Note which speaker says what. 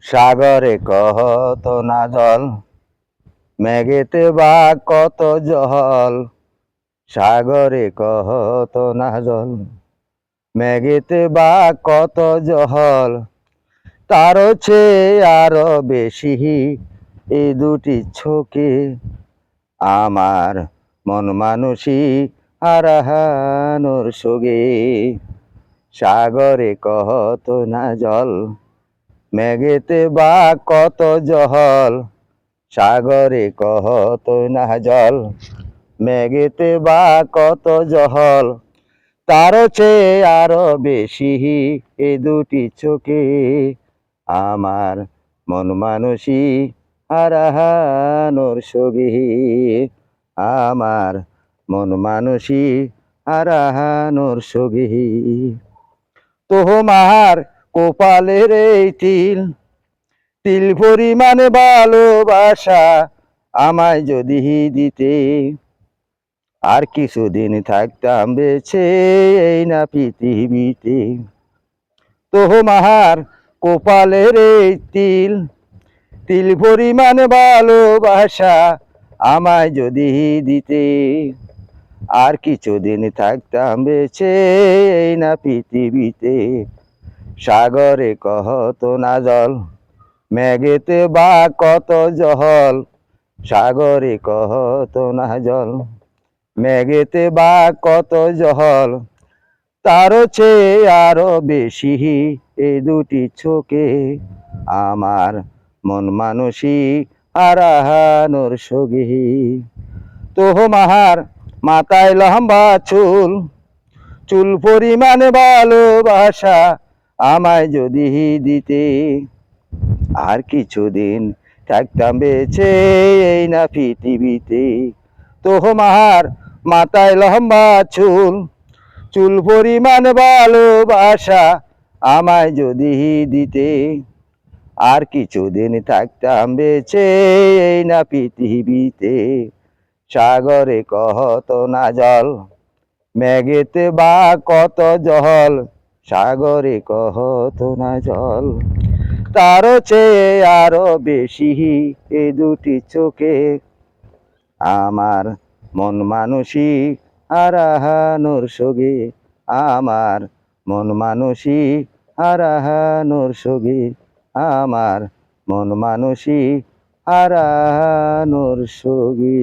Speaker 1: সাগরে কত না জল, মেঘেতে বা কত জল। সাগরে কত না জল, মেঘেতে বা কত জল। তারও চেয়ে আরো বেশি এই দুটি চোখে আমার মন মানুষী হারানোর সঙ্গে। সাগরে কত না জল, মেঘেতে বা কত জল। সাগরে কত না জল, মেঘেতে বা কত জল। তারও চেয়ে আরো বেশি এ দুটি চোখে আমার মন মানুষী হারানোর সঙ্গে। আমার মন মানুষী হারানোর সঙ্গে। তোমার কপালের এই তিল, তিল পরিমাণ ভালোবাসা আমায় যদি দিতে, আর কিছুদিন থাকতাম বেঁচে এই না পৃথিবীতে। তোমার কপালের এই তিল, তিল পরিমাণ ভালোবাসা আমায় যদি দিতে, আর কিছুদিন থাকতাম বেঁচে এই না পৃথিবীতে। সাগরে কত না জল, মেঘেতে বা কত জল। সাগরে কত না জল, মেঘেতে বা কত জল। তারও চেয়ে আরো বেশি এই দুটি চোখে আমার মন মানুষী হারানোর সঙ্গে। তোমার মাথায় লম্বা চুল, চুল পরিমাণ ভালোবাসা আমায় যদি দিতে, আর কিছুদিন থাকতাম বেঁচে এই না পৃথিবীতে। তোমার মাথায় লম্বা চুল, চুল পরিমাণ ভালোবাসা আমায় যদি দিতে, আর কিছুদিন থাকতাম বেঁচে এই না পৃথিবীতে। সাগরে কত না জল, মেঘেতে বা কত জল। সাগরে কত না জল, তারও চেয়ে আরো বেশি এ দুটি চোখে আমার মন মানুষী হারানোর সঙ্গে। আমার মন মানুষী হারানোর সঙ্গে। আমার মন মানুষী হারানোর সঙ্গে।